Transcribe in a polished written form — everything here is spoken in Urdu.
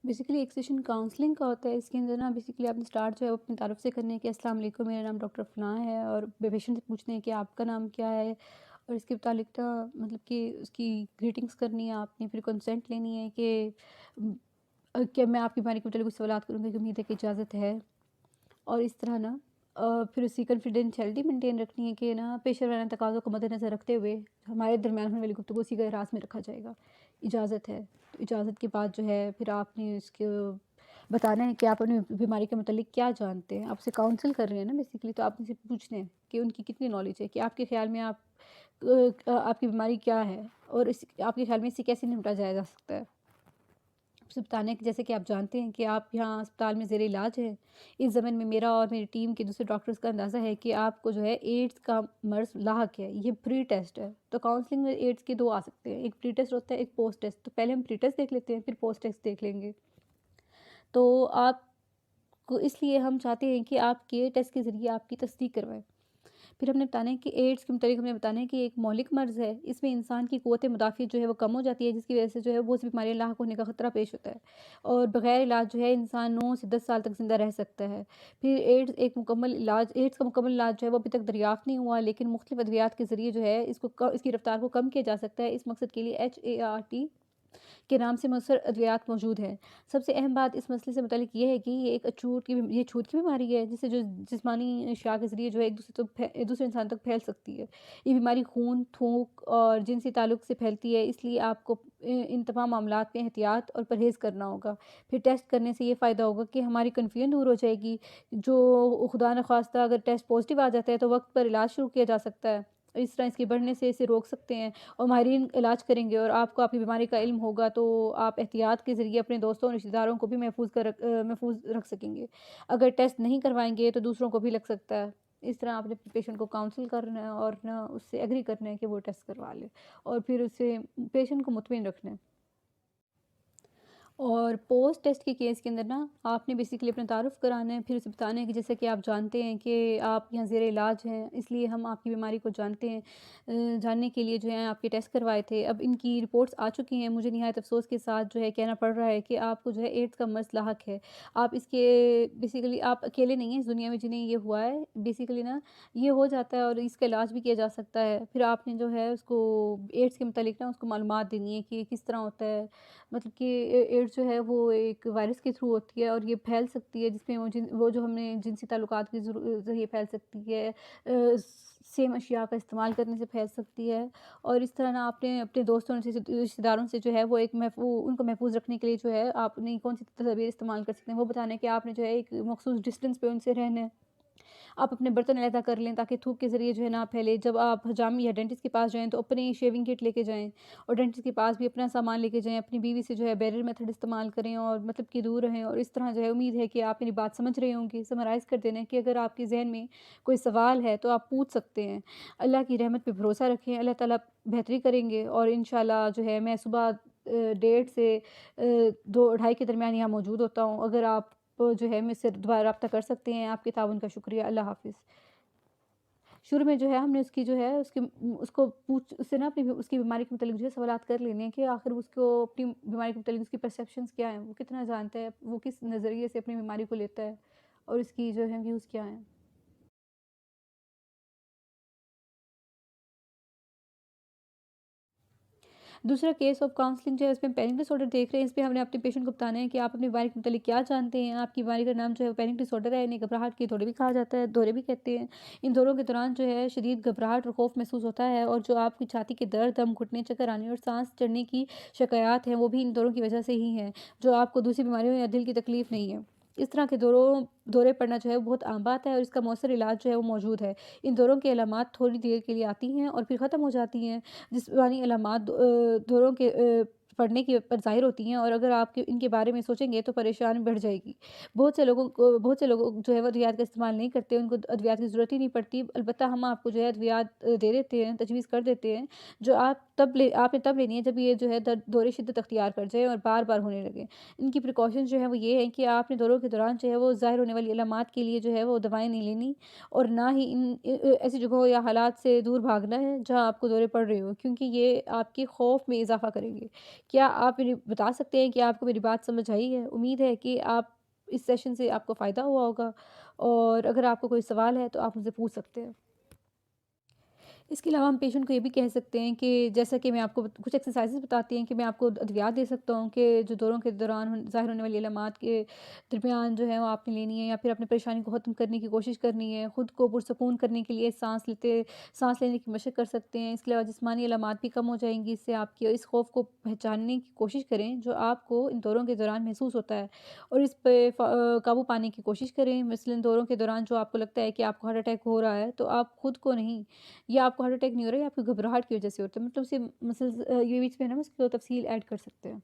بیسیکلی ایک سیشن کاؤنسلنگ کا ہوتا ہے، اس کے اندر نا بیسیکلی آپ نے اسٹارٹ جو ہے وہ اپنی تعارف سے کرنے ہے کہ السلام علیکم، میرا نام ڈاکٹر فلاں ہے، اور پیشنٹ سے پوچھنا ہے کہ آپ کا نام کیا ہے، اور اس کے متعلق نا مطلب کہ اس کی گریٹنگس کرنی ہے آپ نے، پھر کنسنٹ لینی ہے کہ کیا میں آپ کی بیماری کے متعلق کچھ سوالات کروں گی کہ امید ہے کہ اجازت ہے، اور اس طرح نا پھر اسی کنفیڈینشیلٹی مینٹین رکھنی ہے کہ نا پیشہ ورانہ تقاضوں کو مد نظر رکھتے ہوئے ہمارے درمیان ہونے والی گفتگو اسی کا راز میں رکھا جائے گا، اجازت ہے، تو اجازت کے بعد جو ہے پھر آپ نے اس کو بتانا ہے کہ آپ اپنی بیماری کے متعلق کیا جانتے ہیں، آپ سے کاؤنسل کر رہے ہیں نا بیسیکلی، تو آپ ان سے پوچھنا ہے کہ ان کی کتنی نالج ہے، کہ آپ کے خیال میں آپ کی بیماری کیا ہے، اور آپ کے خیال میں اسے کیسے نمٹا جایا جا سکتا ہے۔ سے بتانا ہے کہ جیسے کہ آپ جانتے ہیں کہ آپ یہاں اسپتال میں زیر علاج ہیں، اس ضمن میں میرا اور میری ٹیم کے دوسرے ڈاکٹرز کا اندازہ ہے کہ آپ کو جو ہے ایڈز کا مرض لاحق ہے، یہ پری ٹیسٹ ہے، تو کاؤنسلنگ میں ایڈز کے دو آ سکتے ہیں، ایک پری ٹیسٹ ہوتا ہے، ایک پوسٹ ٹیسٹ، تو پہلے ہم پری ٹیسٹ دیکھ لیتے ہیں، پھر پوسٹ ٹیسٹ دیکھ لیں گے۔ تو آپ کو اس لیے ہم چاہتے ہیں کہ آپ کے ٹیسٹ کے ذریعے آپ کی تصدیق کروائیں۔ پھر ہم نے بتانا ہے کہ ایڈز کے متعلق ہم نے بتانا ہے کہ ایک مہلک مرض ہے، اس میں انسان کی قوت مدافعت جو ہے وہ کم ہو جاتی ہے، جس کی وجہ سے جو ہے بہت سی بیماریاں لاحق ہونے کا خطرہ پیش ہوتا ہے، اور بغیر علاج جو ہے انسان 9 سے 10 سال تک زندہ رہ سکتا ہے۔ پھر ایڈز کا مکمل علاج جو ہے وہ ابھی تک دریافت نہیں ہوا، لیکن مختلف ادویات کے ذریعے جو ہے اس کی رفتار کو کم کیا جا سکتا ہے۔ اس مقصد کے لیے HART کے نام سے مؤثر ادویات موجود ہیں۔ سب سے اہم بات اس مسئلے سے متعلق یہ ہے کہ یہ ایک چھوت کی بیماری ہے، جسے جو جسمانی اشیاء کے ذریعے جو ہے ایک دوسرے انسان تک پھیل سکتی ہے۔ یہ بیماری خون، تھوک اور جنسی تعلق سے پھیلتی ہے، اس لیے آپ کو ان تمام معاملات میں احتیاط اور پرہیز کرنا ہوگا۔ پھر ٹیسٹ کرنے سے یہ فائدہ ہوگا کہ ہماری کنفیوژن دور ہو جائے گی، جو خدا نخواستہ اگر ٹیسٹ پازیٹیو آ جاتا ہے تو وقت پر علاج شروع کیا جا سکتا ہے، اس طرح اس کے بڑھنے سے اسے روک سکتے ہیں، اور ماہرین علاج کریں گے، اور آپ کو آپ کی بیماری کا علم ہوگا تو آپ احتیاط کے ذریعے اپنے دوستوں اور رشتہ داروں کو بھی محفوظ رکھ سکیں گے۔ اگر ٹیسٹ نہیں کروائیں گے تو دوسروں کو بھی لگ سکتا ہے۔ اس طرح آپ نے پیشنٹ کو کاؤنسل کرنا ہے اور نہ اس سے ایگری کرنا ہے کہ وہ ٹیسٹ کروا لے، اور پھر اسے پیشنٹ کو مطمئن رکھنا ہے۔ اور پوسٹ ٹیسٹ کے کیس کے اندر نا آپ نے بیسیکلی اپنا تعارف کرانا ہے، پھر اسے بتانا ہے کہ جیسے کہ آپ جانتے ہیں کہ آپ یہاں زیر علاج ہیں، اس لیے ہم آپ کی بیماری کو جانتے ہیں، جاننے کے لیے جو ہے آپ کے ٹیسٹ کروائے تھے، اب ان کی رپورٹس آ چکی ہیں، مجھے نہایت افسوس کے ساتھ جو ہے کہنا پڑ رہا ہے کہ آپ کو جو ہے ایڈز کا مرض لاحق ہے۔ آپ اس کے بیسیکلی آپ اکیلے نہیں ہیں اس دنیا میں جنہیں یہ ہوا ہے، بیسیکلی نا یہ ہو جاتا ہے اور اس کا علاج بھی کیا جا سکتا ہے۔ پھر آپ نے جو ہے اس کو ایڈز کے متعلق نا اس کو معلومات دینی ہے کہ کس طرح ہوتا ہے، مطلب کہ ایڈز جو ہے وہ ایک وائرس کے تھرو ہوتی ہے اور یہ پھیل سکتی ہے، جس میں وہ جو ہم نے جنسی تعلقات کے ذریعے پھیل سکتی ہے، سیم اشیاء کا استعمال کرنے سے پھیل سکتی ہے، اور اس طرح نا آپ نے اپنے دوستوں اور رشتہ داروں سے جو ہے وہ ان کو محفوظ رکھنے کے لیے جو ہے آپ نے کون سی تدابیر استعمال کر سکتے ہیں، وہ بتانا ہے کہ آپ نے جو ہے ایک مخصوص ڈسٹینس پہ ان سے رہنا ہے۔ آپ اپنے برتن علیحدہ کر لیں تاکہ تھوک کے ذریعے جو ہے نہ پھیلے۔ جب آپ حجامی یا ڈینٹسٹ کے پاس جائیں تو اپنی شیونگ کٹ لے کے جائیں، اور ڈینٹسٹ کے پاس بھی اپنا سامان لے کے جائیں، اپنی بیوی سے جو ہے بیرر میتھڈ استعمال کریں اور مطلب کہ دور رہیں، اور اس طرح جو ہے امید ہے کہ آپ میری بات سمجھ رہے ہوں گے۔ سمرائز کر دینا ہے کہ اگر آپ کے ذہن میں کوئی سوال ہے تو آپ پوچھ سکتے ہیں۔ اللہ کی رحمت پہ بھروسہ رکھیں، اللہ تعالیٰ بہتری کریں گے، اور انشاءاللہ جو ہے میں صبح 1:30 سے 2:30 کے درمیان یہاں موجود ہوتا ہوں۔ اگر آپ جو ہے مجھ سے دوبارہ رابطہ کر سکتے ہیں۔ آپ کے تعاون کا شکریہ۔ اللہ حافظ۔ شروع میں جو ہے ہم نے اس کی جو ہے اس سے نا اس کی بیماری کے متعلق جو ہے سوالات کر لینے ہیں کہ آخر اس کو اپنی بیماری کے متعلق اس کی پرسیپشنز کیا ہیں، وہ کتنا جانتا ہے، وہ کس نظریے سے اپنی بیماری کو لیتا ہے، اور اس کی جو ہے ویوز کیا ہیں۔ دوسرا کیس آف کاؤنسلنگ جو ہے اس میں پینک ڈس آرڈر دیکھ رہے ہیں، اس پہ ہم نے اپنے پیشنٹ کو بتانا ہے کہ آپ اپنی بیماری کے متعلق کیا جانتے ہیں۔ آپ کی بیماری کا نام جو ہے پینک ڈس آرڈر ہے، انہیں گھبراہٹ کے دورے بھی کہا جاتا ہے، دورے بھی کہتے ہیں۔ ان دوروں کے دوران جو ہے شدید گھبراہٹ اور خوف محسوس ہوتا ہے، اور جو آپ کی چھاتی کے درد، دم گھٹنے، چکر آنے اور سانس چڑھنے کی شکایات ہیں وہ بھی ان دوروں کی وجہ سے ہی ہیں، جو آپ کو دوسری بیماریوں یا دل کی تکلیف نہیں ہے۔ اس طرح کے دورے پڑنا جو ہے بہت عام بات ہے، اور اس کا مؤثر علاج جو ہے وہ موجود ہے۔ ان دوروں کی علامات تھوڑی دیر کے لیے آتی ہیں اور پھر ختم ہو جاتی ہیں۔ جسمانی علامات دوروں کے پڑھنے کی پر ظاہر ہوتی ہیں، اور اگر آپ ان کے بارے میں سوچیں گے تو پریشانی بڑھ جائے گی۔ بہت سے لوگ جو ہے وہ ادویات کا استعمال نہیں کرتے، ان کو ادویات کی ضرورت ہی نہیں پڑتی، البتہ ہم آپ کو جو ہے ادویات دے دیتے ہیں، تجویز کر دیتے ہیں، جو آپ نے تب لینی ہے جب یہ جو ہے دورے شدت اختیار کر جائے اور بار بار ہونے لگے۔ ان کی پریکاشنز جو ہے وہ یہ ہیں کہ آپ نے دوروں کے دوران جو ہے وہ ظاہر ہونے والی علامات کے لیے جو ہے وہ دوائیں نہیں لینی، اور نہ ہی ایسی جگہوں یا حالات سے دور بھاگنا ہے جہاں آپ کو دورے پڑ رہے ہو، کیونکہ یہ آپ کے خوف میں اضافہ کریں گے۔ کیا آپ مجھے بتا سکتے ہیں کہ آپ کو میری بات سمجھ آئی ہے؟ امید ہے کہ آپ اس سیشن سے آپ کو فائدہ ہوا ہوگا، اور اگر آپ کو کوئی سوال ہے تو آپ مجھ سے پوچھ سکتے ہیں۔ اس کے علاوہ ہم پیشنٹ کو یہ بھی کہہ سکتے ہیں کہ جیسا کہ میں آپ کو کچھ ایکسرسائزز بتاتی ہیں کہ میں آپ کو ادویات دے سکتا ہوں کہ جو دوروں کے دوران ظاہر ہونے والی علامات کے درمیان جو ہے وہ آپ نے لینی ہے، یا پھر اپنی پریشانی کو ختم کرنے کی کوشش کرنی ہے، خود کو پرسکون کرنے کے لیے سانس لینے کی مشق کر سکتے ہیں۔ اس کے علاوہ جسمانی علامات بھی کم ہو جائیں گی، اس سے آپ کی اس خوف کو پہچاننے کی کوشش کریں جو آپ کو ان دوروں کے دوران محسوس ہوتا ہے، اور اس پہ قابو پانے کی کوشش کریں۔ مثلاً دوروں کے دوران جو آپ کو لگتا ہے کہ آپ کو ہارٹ اٹیک ہو رہا ہے، تو آپ خود کو نہیں، یا آپ کو ہارٹ اٹیک نہیں ہو رہا ہے، یا آپ کو گھبراہٹ کی وجہ سے ہوتا ہے، مطلب اسے مسلز یہ بیچ میں ہے نا، اس کو تفصیل ایڈ کر سکتے ہیں۔